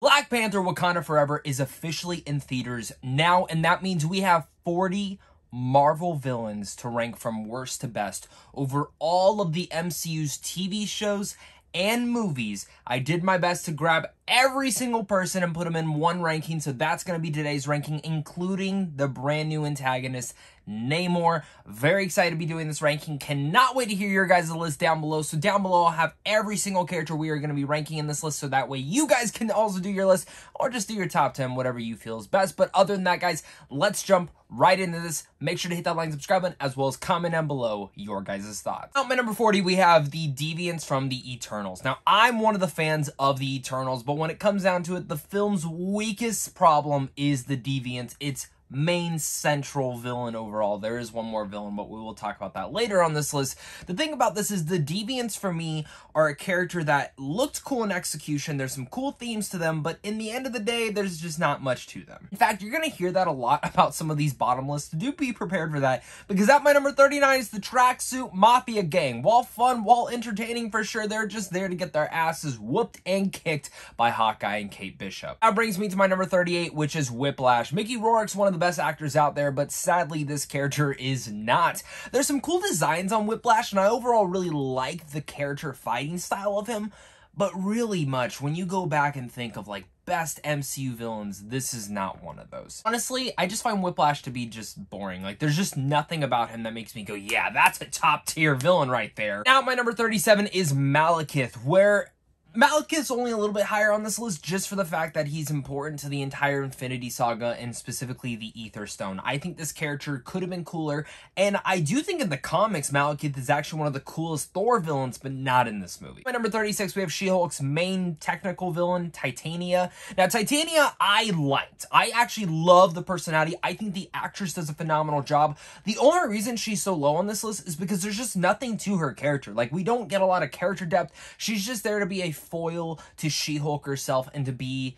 Black Panther Wakanda Forever is officially in theaters now, and that means we have 40 Marvel villains to rank from worst to best over all of the MCU's TV shows and movies. I did my best to grab every single person and put them in one ranking, so that's going to be today's ranking, including the brand new antagonist, Namor. Very excited to be doing this ranking. Cannot wait to hear your guys' list down below. So down below, I'll have every single character we are going to be ranking in this list, so that way you guys can also do your list, or just do your top 10, whatever you feel is best. But other than that, guys, let's jump right into this. Make sure to hit that like and subscribe button, as well as comment down below your guys' thoughts. At my number 40, we have the Deviants from the Eternals. Now, I'm one of the fans of the Eternals, but when it comes down to it, the film's weakest problem is the Deviants. It's main central villain overall. There is one more villain, but we will talk about that later on this list. The thing about this is the Deviants for me are a character that looked cool in execution. There's some cool themes to them, but in the end of the day, there's just not much to them. In fact, you're going to hear that a lot about some of these bottom lists. Do be prepared for that, because at my number 39 is the Tracksuit Mafia Gang. While fun, while entertaining for sure, they're just there to get their asses whooped and kicked by Hawkeye and Kate Bishop. That brings me to my number 38, which is Whiplash. Mickey Rourke's one of the best actors out there, but sadly this character is not. There's some cool designs on Whiplash, and I overall really like the character fighting style of him, but really much when you go back and think of like best MCU villains, this is not one of those. Honestly, I just find Whiplash to be just boring. Like, there's just nothing about him that makes me go, yeah, that's a top tier villain right there. Now my number 37 is Malekith, where Malekith's only a little bit higher on this list just for the fact that he's important to the entire Infinity Saga and specifically the Aether Stone. I think this character could have been cooler, and I do think in the comics Malekith is actually one of the coolest Thor villains, but not in this movie. At number 36, we have She-Hulk's main technical villain, Titania. Now, Titania, I liked. I actually love the personality. I think the actress does a phenomenal job. The only reason she's so low on this list is because there's just nothing to her character. Like, we don't get a lot of character depth. She's just there to be a foil to She-Hulk herself and to be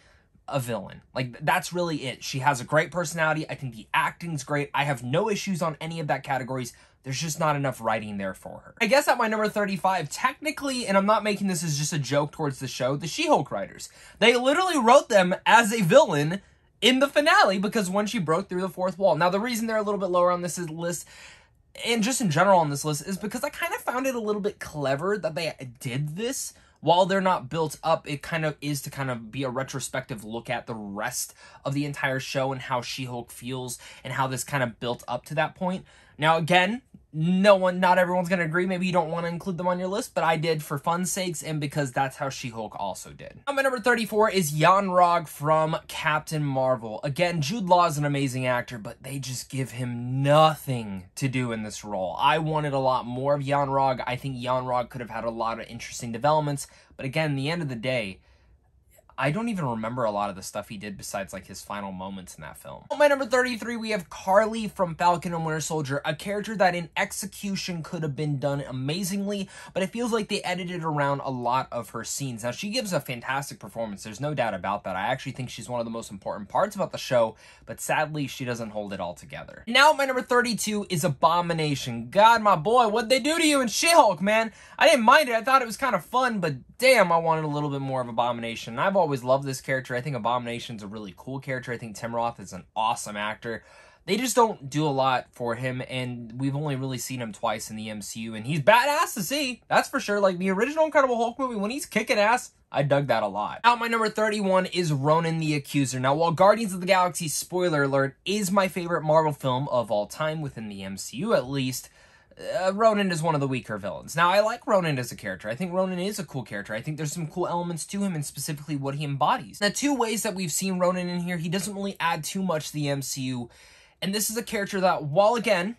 a villain. Like, that's really it. She has a great personality. I think the acting's great. I have no issues on any of that categories. There's just not enough writing there for her. I guess at my number 35, technically, and I'm not making this as just a joke towards the show, the She-Hulk writers. They literally wrote them as a villain in the finale because when she broke through the fourth wall. Now, the reason they're a little bit lower on this list, and just in general on this list, is because I kind of found it a little bit clever that they did this. While they're not built up, it kind of is to kind of be a retrospective look at the rest of the entire show and how She-Hulk feels and how this kind of built up to that point. Now, again, not everyone's going to agree. Maybe you don't want to include them on your list, but I did for fun's sakes and because that's how She-Hulk also did. My number 34 is Yon-Rogg from Captain Marvel. Again, Jude Law is an amazing actor, but they just give him nothing to do in this role. I wanted a lot more of Yon-Rogg. I think Yon-Rogg could have had a lot of interesting developments, but again, at the end of the day, I don't even remember a lot of the stuff he did besides like his final moments in that film. At my number 33, we have Karli from Falcon and Winter Soldier, a character that in execution could have been done amazingly, but it feels like they edited around a lot of her scenes. Now, she gives a fantastic performance. There's no doubt about that. I actually think she's one of the most important parts about the show, but sadly, she doesn't hold it all together. Now, at my number 32 is Abomination. God, my boy, what'd they do to you in She-Hulk, man? I didn't mind it. I thought it was kind of fun, but damn, I wanted a little bit more of Abomination. I've always loved this character. I think Abomination's a really cool character. I think Tim Roth is an awesome actor. They just don't do a lot for him, and we've only really seen him twice in the MCU, and he's badass to see. That's for sure. Like, the original Incredible Hulk movie, when he's kicking ass, I dug that a lot. Now, my number 31 is Ronan the Accuser. Now, while Guardians of the Galaxy, spoiler alert, is my favorite Marvel film of all time, within the MCU at least, Ronan is one of the weaker villains. Now, I like Ronan as a character. I think Ronan is a cool character. I think there's some cool elements to him and specifically what he embodies. The two ways that we've seen Ronan in here, he doesn't really add too much to the MCU. And this is a character that, while again,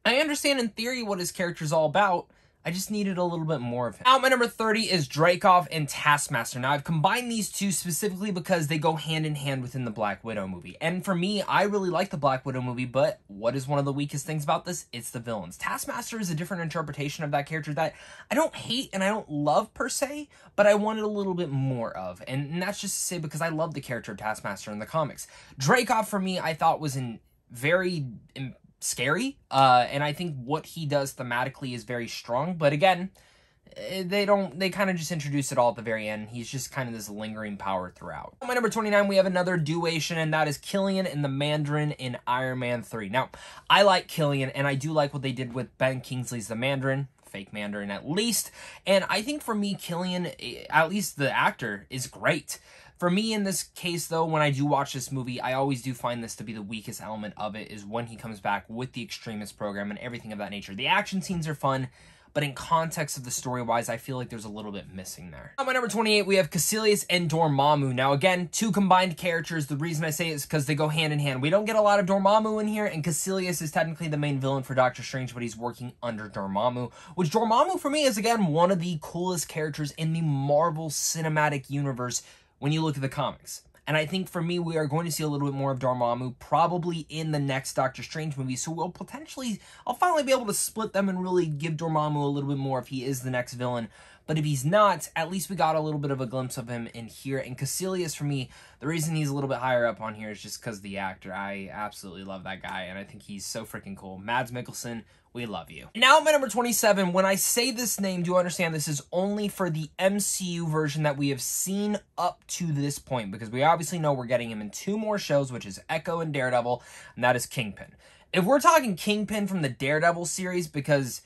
I understand in theory what his character is all about, I just needed a little bit more of him. Now, my number 30 is Dreekyov and Taskmaster. Now, I've combined these two specifically because they go hand in hand within the Black Widow movie. And for me, I really like the Black Widow movie, but what is one of the weakest things about this? It's the villains. Taskmaster is a different interpretation of that character that I don't hate and I don't love per se, but I wanted a little bit more of. And that's just to say because I love the character of Taskmaster in the comics. Dreekyov, for me, I thought was very scary, and I think what he does thematically is very strong, but again, they kind of just introduce it all at the very end. He's just kind of this lingering power throughout. At my number 29, we have another duation, and that is Killian and the Mandarin in Iron Man 3. Now, I like Killian, and I do like what they did with Ben Kingsley's the Mandarin, fake Mandarin at least, and I think for me, Killian, at least the actor, is great. For me, in this case, though, when I do watch this movie, I always do find this to be the weakest element of it, is when he comes back with the Extremist program and everything of that nature. The action scenes are fun, but in context of the story-wise, I feel like there's a little bit missing there. At my number 28, we have Kacellius and Dormammu. Now, again, two combined characters. The reason I say it is because they go hand in hand. We don't get a lot of Dormammu in here, and Kacellius is technically the main villain for Doctor Strange, but he's working under Dormammu, which Dormammu, for me, is, again, one of the coolest characters in the Marvel Cinematic Universe when you look at the comics. And I think for me, we are going to see a little bit more of Dormammu probably in the next Doctor Strange movie. So I'll finally be able to split them and really give Dormammu a little bit more if he is the next villain. But if he's not, at least we got a little bit of a glimpse of him in here. And Kacellius, for me, the reason he's a little bit higher up on here is just because the actor. I absolutely love that guy, and I think he's so freaking cool. Mads Mikkelsen, we love you. Now at my number 27, when I say this name, do understand this is only for the MCU version that we have seen up to this point, because we obviously know we're getting him in 2 more shows, which is Echo and Daredevil, and that is Kingpin. If we're talking Kingpin from the Daredevil series, because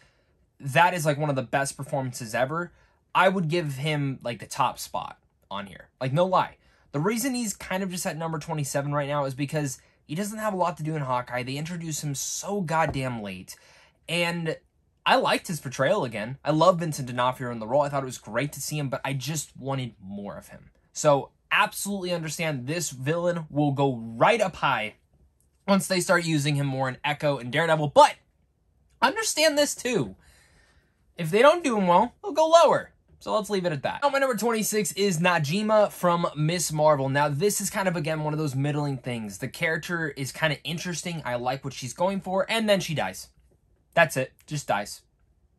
that is like one of the best performances ever, I would give him like the top spot on here. Like, no lie. The reason he's kind of just at number 27 right now is because he doesn't have a lot to do in Hawkeye. They introduce him so goddamn late. And I liked his portrayal again. I love Vincent D'Onofrio in the role. I thought it was great to see him, but I just wanted more of him. So absolutely understand this villain will go right up high once they start using him more in Echo and Daredevil. But understand this too. If they don't do him well, they'll go lower. So let's leave it at that. Now, my number 26 is Najima from Ms. Marvel. Now, this is kind of, again, one of those middling things. The character is kind of interesting. I like what she's going for. And then she dies. That's it. Just dies.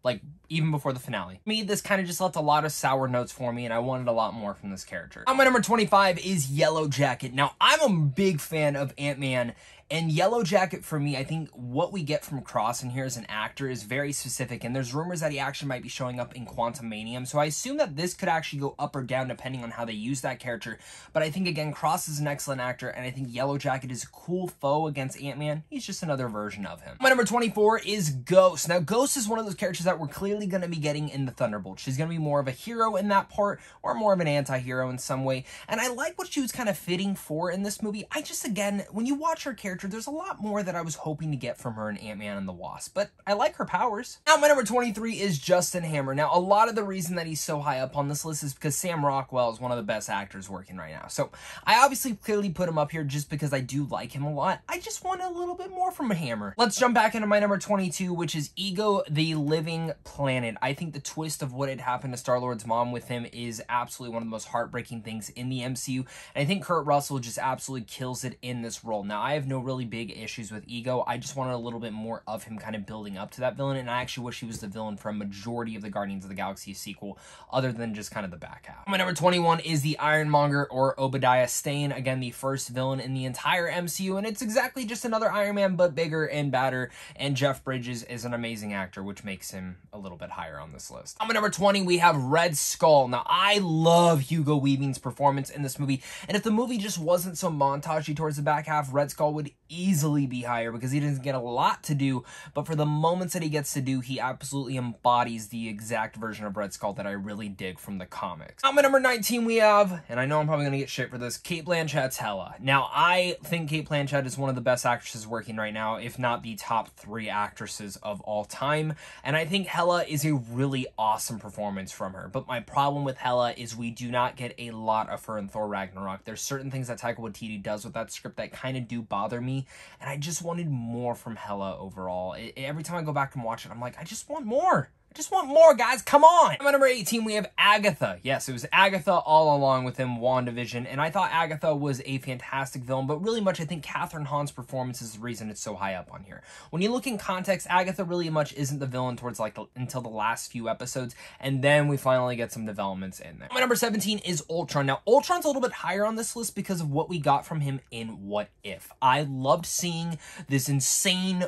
Like, even before the finale. For me, this kind of just left a lot of sour notes for me, and I wanted a lot more from this character. Now, my number 25 is Yellowjacket. Now, I'm a big fan of Ant-Man, and Yellowjacket, for me, I think what we get from Cross in here as an actor is very specific, and there's rumors that he actually might be showing up in Quantumanium, so I assume that this could actually go up or down depending on how they use that character, but I think, again, Cross is an excellent actor, and I think Yellowjacket is a cool foe against Ant-Man. He's just another version of him. My number 24 is Ghost. Now, Ghost is one of those characters that we're clearly going to be getting in the Thunderbolts. She's going to be more of a hero in that part, or more of an anti-hero in some way, and I like what she was kind of fitting for in this movie. I just, again, when you watch her character, there's a lot more that I was hoping to get from her in Ant-Man and the Wasp, but I like her powers. Now, my number 23 is Justin Hammer. Now, a lot of the reason that he's so high up on this list is because Sam Rockwell is one of the best actors working right now. So, I obviously clearly put him up here just because I do like him a lot. I just want a little bit more from a Hammer. Let's jump back into my number 22, which is Ego the Living Planet. I think the twist of what had happened to Star-Lord's mom with him is absolutely one of the most heartbreaking things in the MCU, and I think Kurt Russell just absolutely kills it in this role. Now, I have no really big issues with Ego. I just wanted a little bit more of him kind of building up to that villain, and I actually wish he was the villain for a majority of the Guardians of the Galaxy sequel, other than just kind of the back half. My number 21 is the Ironmonger or Obidaiah Stane. Again, the first villain in the entire MCU, and it's exactly just another Iron Man, but bigger and badder, and Jeff Bridges is an amazing actor, which makes him a little bit higher on this list. On my number 20, we have Red Skull. Now, I love Hugo Weaving's performance in this movie, and if the movie just wasn't so montagey towards the back half, Red Skull would easily be higher because he doesn't get a lot to do, but for the moments that he gets to do, he absolutely embodies the exact version of Red Skull that I really dig from the comics. On my number 19, we have, and I know I'm probably going to get shit for this, Cate Blanchett's Hela. Now, I think Cate Blanchett is one of the best actresses working right now, if not the top 3 actresses of all time, and I think Hela is a really awesome performance from her, but my problem with Hela is we do not get a lot of her in Thor Ragnarok. There's certain things that Taika Waititi does with that script that kind of do bother me, and I just wanted more from Hela overall. Every time I go back and watch it, I'm like, I just want more. I just want more, guys. Come on. At number 18, we have Agatha. Yes, it was Agatha all along with him, WandaVision, and I thought Agatha was a fantastic villain, but really much I think Catherine Hahn's performance is the reason it's so high up on here. When you look in context, Agatha really much isn't the villain towards until the last few episodes, and then we finally get some developments in there. My number 17 is Ultron. Now, Ultron's a little bit higher on this list because of what we got from him in What If. I loved seeing this insane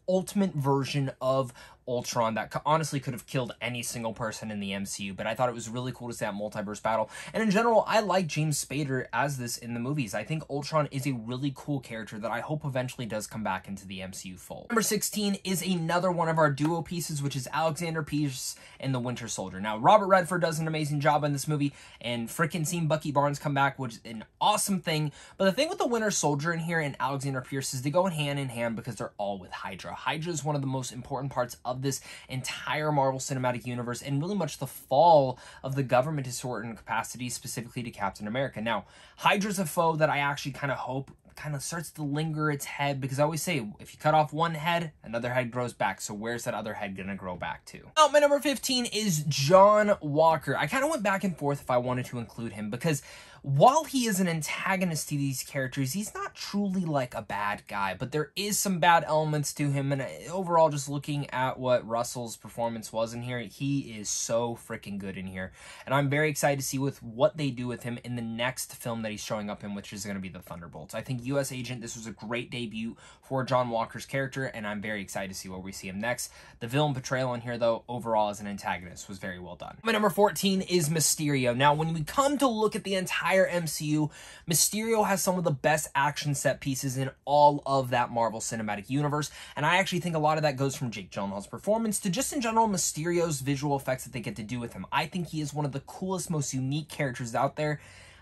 ultimate version of Ultron that honestly could have killed any single person in the MCU, but I thought it was really cool to see that multiverse battle. And in general, I like James Spader as this in the movies. I think Ultron is a really cool character that I hope eventually does come back into the MCU fold. Number 16 is another one of our duo pieces, which is Alexander Pierce and the Winter Soldier. Now, Robert Redford does an amazing job in this movie, and frickin' seeing Bucky Barnes come back, which is an awesome thing. But the thing with the Winter Soldier in here and Alexander Pierce is they go hand in hand because they're all with Hydra. Hydra is one of the most important parts of this entire Marvel Cinematic Universe, and really much the fall of the government to certain capacity, specifically to Captain America. Now, Hydra's a foe that I actually kind of hope kind of starts to linger its head, because I always say, if you cut off one head, another head grows back. So where's that other head gonna grow back to? Now, my number 15 is John Walker. I kind of went back and forth if I wanted to include him, because while he is an antagonist to these characters, he's not truly like a bad guy, but there is some bad elements to him. And overall, just looking at what Russell's performance was in here, he is so freaking good in here. And I'm very excited to see what they do with him in the next film that he's showing up in, which is going to be the Thunderbolts. I think U.S. Agent, this was a great debut for John Walker's character, and I'm very excited to see where we see him next. The villain portrayal in here, though, overall as an antagonist, was very well done. My number 14 is Mysterio. Now, when we come to look at the entire MCU, Mysterio has some of the best action set pieces in all of that Marvel Cinematic Universe, and I actually think a lot of that goes from Jake Gyllenhaal's performance to just in general Mysterio's visual effects that they get to do with him. I think he is one of the coolest, most unique characters out there,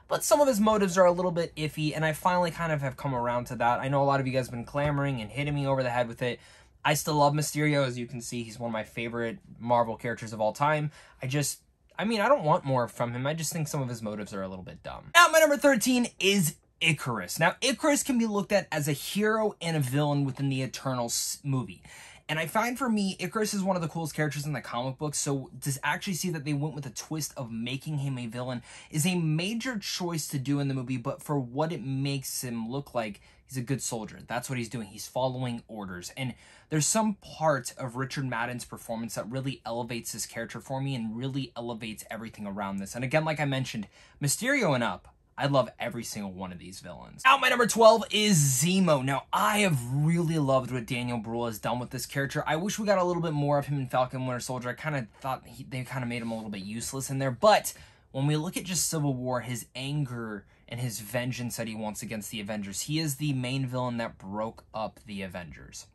but some of his motives are a little bit iffy, and I finally kind of have come around to that. I know a lot of you guys have been clamoring and hitting me over the head with it. I still love Mysterio. As you can see, he's one of my favorite Marvel characters of all time. I don't want more from him. I just think some of his motives are a little bit dumb. Now, my number 13 is Ikaris. Now, Ikaris can be looked at as a hero and a villain within the Eternals movie. And I find for me, Ikaris is one of the coolest characters in the comic books, so to actually see that they went with a twist of making him a villain is a major choice to do in the movie, but for what it makes him look like, he's a good soldier. That's what he's doing. He's following orders. And there's some part of Richard Madden's performance that really elevates this character for me and really elevates everything around this. And again, like I mentioned, Mysterio and up, I love every single one of these villains. Now, my number 12 is Zemo. Now, I have really loved what Daniel Bruhl has done with this character. I wish we got a little bit more of him in Falcon Winter Soldier. I kind of thought they kind of made him a little bit useless in there. But when we look at just Civil War, his anger and his vengeance that he wants against the Avengers, he is the main villain that broke up the Avengers.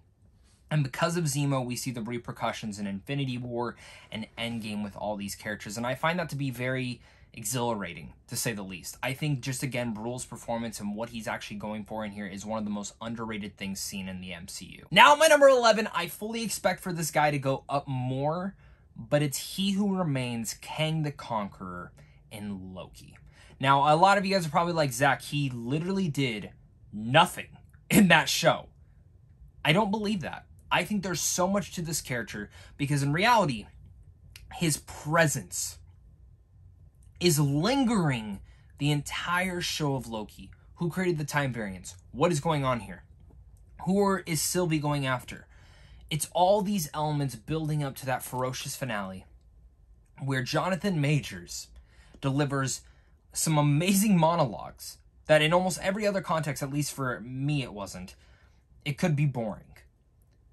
And because of Zemo, we see the repercussions in Infinity War and Endgame with all these characters. And I find that to be very exhilarating, to say the least. I think just, again, Bruhl's performance and what he's actually going for in here is one of the most underrated things seen in the MCU. Now, my number 11, I fully expect for this guy to go up more, but it's He Who Remains, Kang the Conqueror, in Loki. Now, a lot of you guys are probably like, Zach, he literally did nothing in that show. I don't believe that. I think there's so much to this character, because in reality, his presence is lingering the entire show of Loki. Who created the time variance? What is going on here? Who is Sylvie going after? It's all these elements building up to that ferocious finale where Jonathan Majors delivers some amazing monologues that in almost every other context, at least for me it wasn't, it could be boring.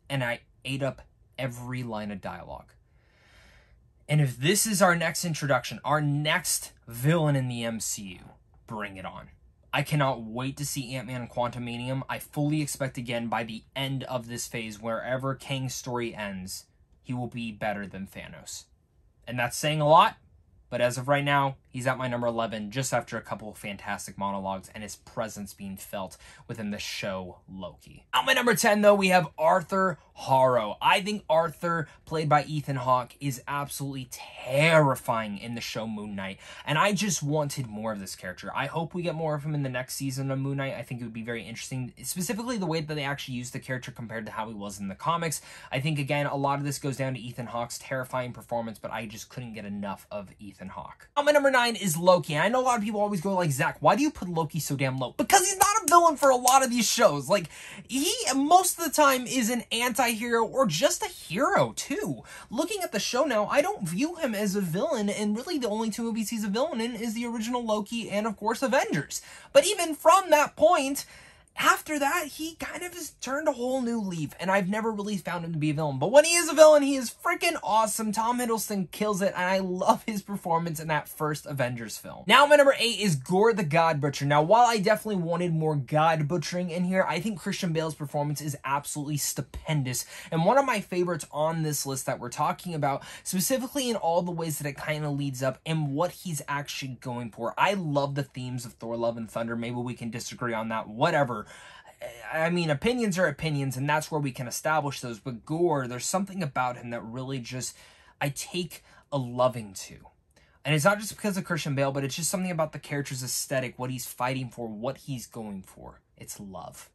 And I ate up every line of dialogue. And if this is our next introduction, our next villain in the MCU, bring it on. I cannot wait to see Ant-Man and Quantumanium. I fully expect, again, by the end of this phase, wherever Kang's story ends, he will be better than Thanos. And that's saying a lot, but as of right now, he's at my number 11, just after a couple of fantastic monologues and his presence being felt within the show Loki. At my number 10, though, we have Arthur Harrow. I think Arthur, played by Ethan Hawke, is absolutely terrifying in the show Moon Knight, and I just wanted more of this character. I hope we get more of him in the next season of Moon Knight. I think it would be very interesting, specifically the way that they actually used the character compared to how he was in the comics. I think, again, a lot of this goes down to Ethan Hawke's terrifying performance, but I just couldn't get enough of Ethan Hawke. At my number 9 is Loki. And I know a lot of people always go like, Zach, why do you put Loki so damn low? Because he's not a villain for a lot of these shows. Like, he, most of the time, is an anti-hero or just a hero, too. Looking at the show now, I don't view him as a villain, and really the only two movies he's a villain in is the original Loki and, of course, Avengers. But even from that point, after that, he kind of has turned a whole new leaf, and I've never really found him to be a villain. But when he is a villain, he is freaking awesome. Tom Hiddleston kills it, and I love his performance in that first Avengers film. Now, my number 8 is Gorr the God Butcher. Now, while I definitely wanted more God butchering in here, I think Christian Bale's performance is absolutely stupendous, and one of my favorites on this list that we're talking about, specifically in all the ways that it kind of leads up and what he's actually going for. I love the themes of Thor: Love and Thunder. Maybe we can disagree on that, whatever. I mean, opinions are opinions, and that's where we can establish those. But Gorr, there's something about him that really just, I take a loving to. And it's not just because of Christian Bale, but it's just something about the character's aesthetic, what he's fighting for, what he's going for. It's love.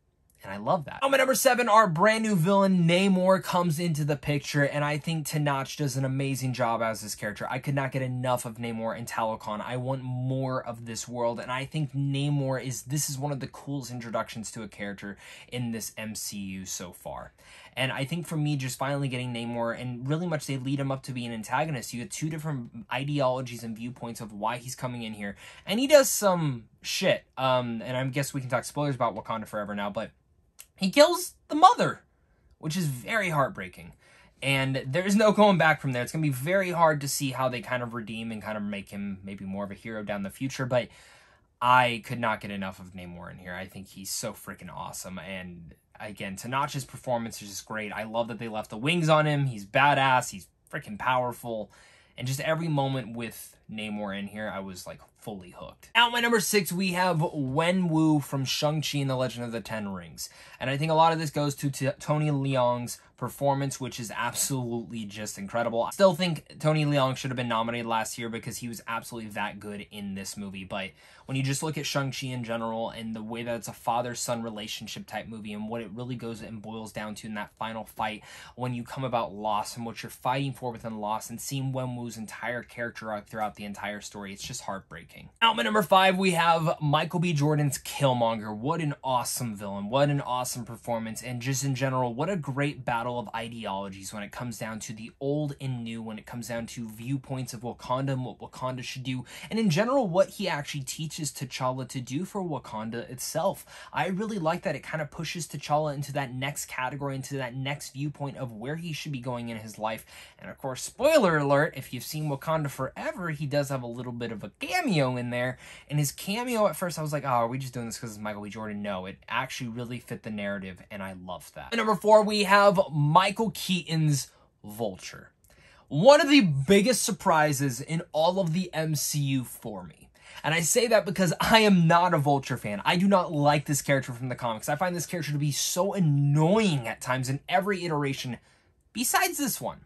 And I love that. My number 7, our brand new villain, Namor, comes into the picture, and I think THANOS does an amazing job as this character. I could not get enough of Namor and Talokan. I want more of this world, and I think Namor this is one of the coolest introductions to a character in this MCU so far. And I think for me, just finally getting Namor, and really much they lead him up to be an antagonist. You get 2 different ideologies and viewpoints of why he's coming in here. And he does some shit. And I guess we can talk spoilers about Wakanda Forever now, but he kills the mother, which is very heartbreaking. And there's no going back from there. It's going to be very hard to see how they kind of redeem and kind of make him maybe more of a hero down the future. But I could not get enough of Namor in here. I think he's so freaking awesome. And again, THANOS' performance is just great. I love that they left the wings on him. He's badass. He's freaking powerful. And just every moment with Namor in here, I was like fully hooked. Now, my number 6, we have Wenwu from Shang-Chi and the Legend of the Ten Rings. And I think a lot of this goes to Tony Leung's performance, which is absolutely just incredible. I still think Tony Leung should have been nominated last year because he was absolutely that good in this movie. But when you just look at Shang-Chi in general and the way that it's a father-son relationship type movie and what it really goes and boils down to in that final fight when you come about loss and what you're fighting for within loss and seeing Wenwu's entire character arc throughout the entire story, it's just heartbreaking. Now, my number 5, we have Michael B. Jordan's Killmonger. What an awesome villain. What an awesome performance. And just in general, what a great battle of ideologies when it comes down to the old and new, when it comes down to viewpoints of Wakanda and what Wakanda should do, and in general, what he actually teaches T'Challa to do for Wakanda itself. I really like that it kind of pushes T'Challa into that next category, into that next viewpoint of where he should be going in his life. And of course, spoiler alert, if you've seen Wakanda Forever, he does have a little bit of a cameo in there. And his cameo, at first, I was like, oh, are we just doing this because it's Michael B. Jordan? No, it actually really fit the narrative, and I love that. And number 4, we have Michael Keaton's Vulture. One of the biggest surprises in all of the MCU for me. And I say that because I am not a Vulture fan. I do not like this character from the comics. I find this character to be so annoying at times in every iteration, besides this one.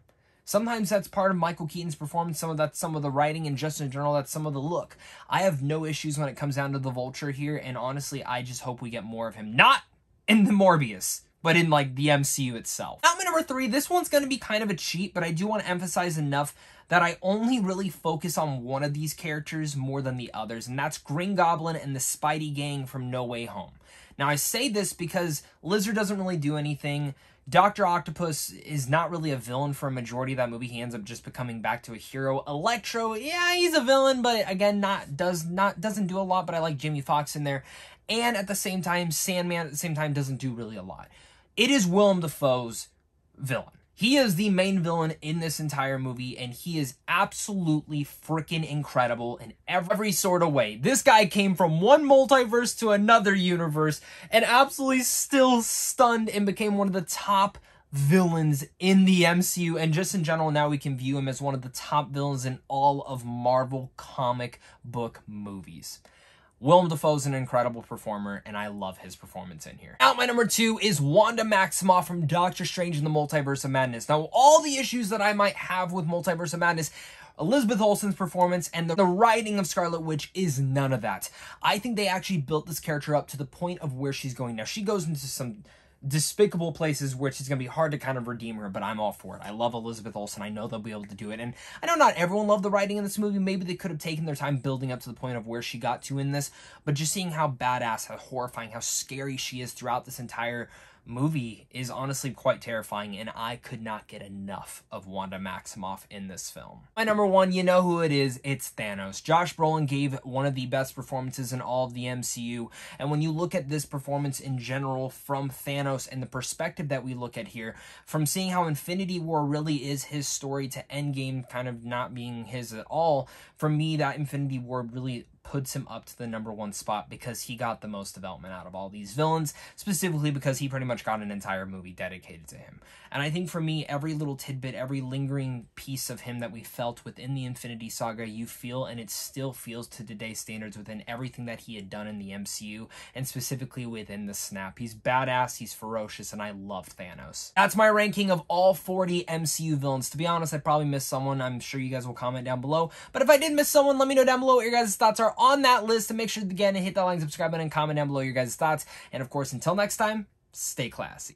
Sometimes that's part of Michael Keaton's performance, that's some of the writing, and just in general, that's some of the look. I have no issues when it comes down to the Vulture here, and honestly, I just hope we get more of him. Not in the Morbius, but in, like, the MCU itself. Now, my number 3, this one's going to be kind of a cheat, but I do want to emphasize enough that I only really focus on one of these characters more than the others, and that's Green Goblin and the Spidey gang from No Way Home. Now, I say this because Lizard doesn't really do anything. Dr. Octopus is not really a villain for a majority of that movie. He ends up just becoming back to a hero. Electro, yeah, he's a villain, but again, doesn't do a lot, but I like Jamie Foxx in there. And at the same time, Sandman at the same time doesn't do really a lot. It is Willem Dafoe's villain. He is the main villain in this entire movie, and he is absolutely freaking incredible in every sort of way. This guy came from one multiverse to another universe and absolutely still stunned and became one of the top villains in the MCU, and just in general, now we can view him as one of the top villains in all of Marvel comic book movies. Willem Dafoe's an incredible performer, and I love his performance in here. Now, my number 2 is Wanda Maximoff from Doctor Strange in the Multiverse of Madness. Now, all the issues that I might have with Multiverse of Madness, Elizabeth Olsen's performance and the writing of Scarlet Witch is none of that. I think they actually built this character up to the point of where she's going now. She goes into some despicable places where it's going to be hard to kind of redeem her, but I'm all for it. I love Elizabeth Olsen. I know they'll be able to do it, and I know not everyone loved the writing in this movie. Maybe they could have taken their time building up to the point of where she got to in this, but just seeing how badass, how horrifying, how scary she is throughout this entire movie is honestly quite terrifying, and I could not get enough of Wanda Maximoff in this film. My number one, you know who it is, it's Thanos. Josh Brolin gave one of the best performances in all of the MCU, and when you look at this performance in general from Thanos and the perspective that we look at here, from seeing how Infinity War really is his story to Endgame kind of not being his at all, for me, that Infinity War really puts him up to the number one spot because he got the most development out of all these villains, specifically because he pretty much got an entire movie dedicated to him. And I think for me, every little tidbit, every lingering piece of him that we felt within the Infinity Saga, you feel, and it still feels to today's standards within everything that he had done in the MCU, and specifically within the Snap. He's badass, he's ferocious, and I loved Thanos. That's my ranking of all 40 MCU villains. To be honest, I probably missed someone. I'm sure you guys will comment down below. But if I did miss someone, let me know down below what your guys' thoughts are on that list, and make sure to again hit that like and subscribe button and comment down below your guys' thoughts. And of course, until next time, stay classy.